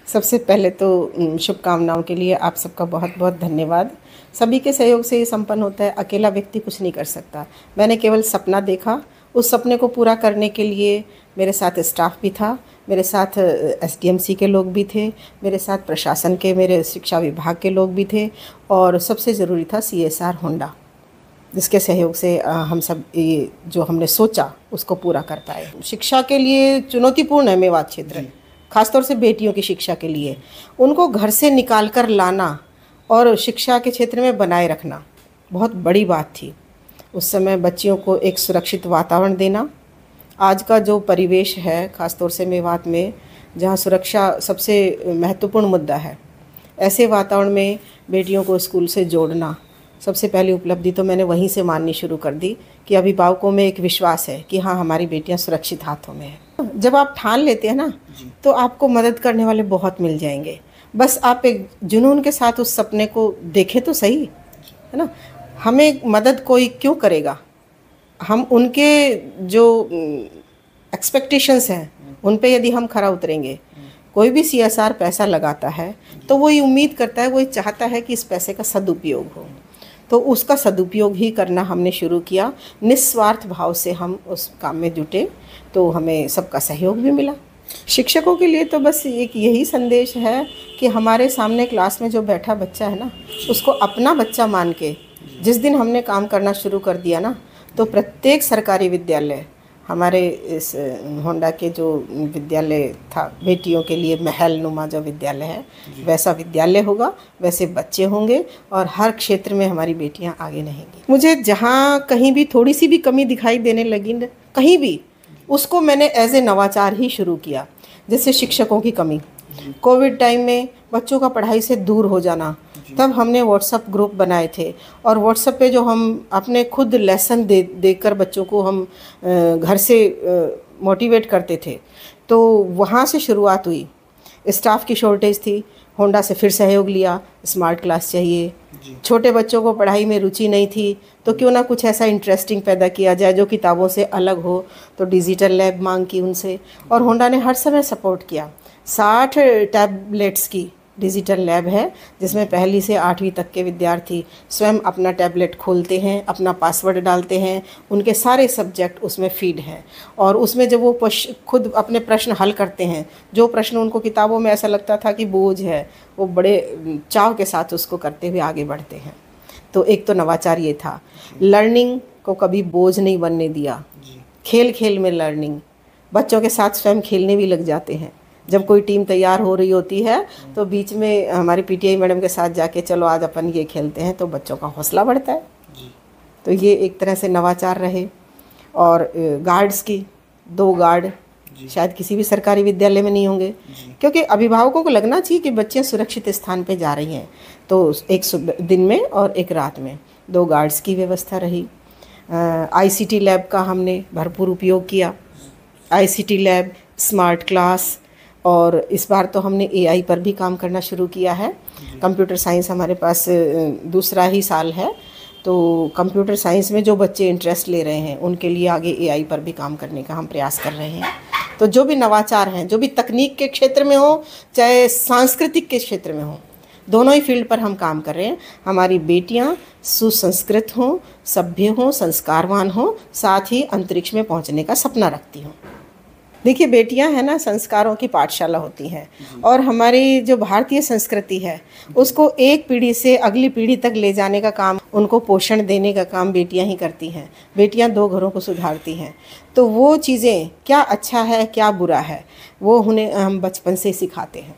सबसे पहले तो शुभकामनाओं के लिए आप सबका बहुत बहुत धन्यवाद। सभी के सहयोग से ये संपन्न होता है, अकेला व्यक्ति कुछ नहीं कर सकता। मैंने केवल सपना देखा, उस सपने को पूरा करने के लिए मेरे साथ स्टाफ भी था, मेरे साथ एसडीएमसी के लोग भी थे, मेरे साथ प्रशासन के, मेरे शिक्षा विभाग के लोग भी थे और सबसे ज़रूरी था CSR होंडा, जिसके सहयोग से हम सब ये जो हमने सोचा उसको पूरा कर पाए। शिक्षा के लिए चुनौतीपूर्ण है मेवात क्षेत्र, खासतौर से बेटियों की शिक्षा के लिए। उनको घर से निकाल कर लाना और शिक्षा के क्षेत्र में बनाए रखना बहुत बड़ी बात थी। उस समय बच्चियों को एक सुरक्षित वातावरण देना, आज का जो परिवेश है खासतौर से मेवात में, जहाँ सुरक्षा सबसे महत्वपूर्ण मुद्दा है, ऐसे वातावरण में बेटियों को स्कूल से जोड़ना, सबसे पहली उपलब्धि तो मैंने वहीं से माननी शुरू कर दी कि अभिभावकों में एक विश्वास है कि हाँ, हमारी बेटियां सुरक्षित हाथों में हैं। जब आप ठान लेते हैं ना, तो आपको मदद करने वाले बहुत मिल जाएंगे। बस आप एक जुनून के साथ उस सपने को देखें तो सही, है ना। हमें मदद कोई क्यों करेगा, हम उनके जो एक्सपेक्टेशंस हैं उन पे यदि हम खरा उतरेंगे। कोई भी CSR पैसा लगाता है तो वो ये उम्मीद करता है, वो ये चाहता है कि इस पैसे का सदुपयोग हो, तो उसका सदुपयोग ही करना हमने शुरू किया। निस्वार्थ भाव से हम उस काम में जुटे तो हमें सबका सहयोग भी मिला। शिक्षकों के लिए तो बस एक यही संदेश है कि हमारे सामने क्लास में जो बैठा बच्चा है ना, उसको अपना बच्चा मान के जिस दिन हमने काम करना शुरू कर दिया ना, तो प्रत्येक सरकारी विद्यालय, हमारे इस होंडा के जो विद्यालय था बेटियों के लिए महल नुमा जो विद्यालय है, वैसा विद्यालय होगा, वैसे बच्चे होंगे और हर क्षेत्र में हमारी बेटियां आगे रहेंगी। मुझे जहां कहीं भी थोड़ी सी भी कमी दिखाई देने लगी न, कहीं भी, उसको मैंने एज ए नवाचार ही शुरू किया। जैसे शिक्षकों की कमी, कोविड टाइम में बच्चों का पढ़ाई से दूर हो जाना, तब हमने व्हाट्सएप ग्रुप बनाए थे और व्हाट्सएप पे जो हम अपने खुद लेसन देकर बच्चों को हम घर से मोटिवेट करते थे, तो वहाँ से शुरुआत हुई। स्टाफ की शॉर्टेज थी, होंडा से फिर सहयोग लिया, स्मार्ट क्लास चाहिए। छोटे बच्चों को पढ़ाई में रुचि नहीं थी, तो क्यों ना कुछ ऐसा इंटरेस्टिंग पैदा किया जाए जो किताबों से अलग हो, तो डिजिटल लैब मांग की उनसे और होंडा ने हर समय सपोर्ट किया। 60 टैबलेट्स की डिजिटल लैब है, जिसमें 1ली से 8वीं तक के विद्यार्थी स्वयं अपना टैबलेट खोलते हैं, अपना पासवर्ड डालते हैं, उनके सारे सब्जेक्ट उसमें फीड हैं और उसमें जब वो खुद अपने प्रश्न हल करते हैं, जो प्रश्न उनको किताबों में ऐसा लगता था कि बोझ है, वो बड़े चाव के साथ उसको करते हुए आगे बढ़ते हैं। तो एक तो नवाचार ये था। लर्निंग को कभी बोझ नहीं बनने दिया, खेल खेल में लर्निंग, बच्चों के साथ स्वयं खेलने भी लग जाते हैं। जब कोई टीम तैयार हो रही होती है तो बीच में हमारी PTI मैडम के साथ जाके चलो आज अपन ये खेलते हैं, तो बच्चों का हौसला बढ़ता है। तो ये एक तरह से नवाचार रहे। और गार्ड्स की 2 गार्ड शायद किसी भी सरकारी विद्यालय में नहीं होंगे, क्योंकि अभिभावकों को लगना चाहिए कि बच्चे सुरक्षित स्थान पे जा रही हैं, तो एक दिन में और एक रात में 2 गार्ड्स की व्यवस्था रही। ICT लैब का हमने भरपूर उपयोग किया, ICT लैब, स्मार्ट क्लास, और इस बार तो हमने AI पर भी काम करना शुरू किया है। कंप्यूटर साइंस हमारे पास दूसरा ही साल है, तो कंप्यूटर साइंस में जो बच्चे इंटरेस्ट ले रहे हैं उनके लिए आगे AI पर भी काम करने का हम प्रयास कर रहे हैं। तो जो भी नवाचार हैं, जो भी तकनीक के क्षेत्र में हो चाहे सांस्कृतिक के क्षेत्र में हो, दोनों ही फील्ड पर हम काम कर रहे हैं। हमारी बेटियां सुसंस्कृत हों, सभ्य हों, संस्कारवान हों, साथ ही अंतरिक्ष में पहुंचने का सपना रखती हों। देखिए, बेटियां हैं ना, संस्कारों की पाठशाला होती हैं और हमारी जो भारतीय संस्कृति है उसको एक पीढ़ी से अगली पीढ़ी तक ले जाने का काम, उनको पोषण देने का काम बेटियां ही करती हैं। बेटियां 2 घरों को सुधारती हैं, तो वो चीज़ें क्या अच्छा है क्या बुरा है वो उन्हें हम बचपन से सिखाते हैं।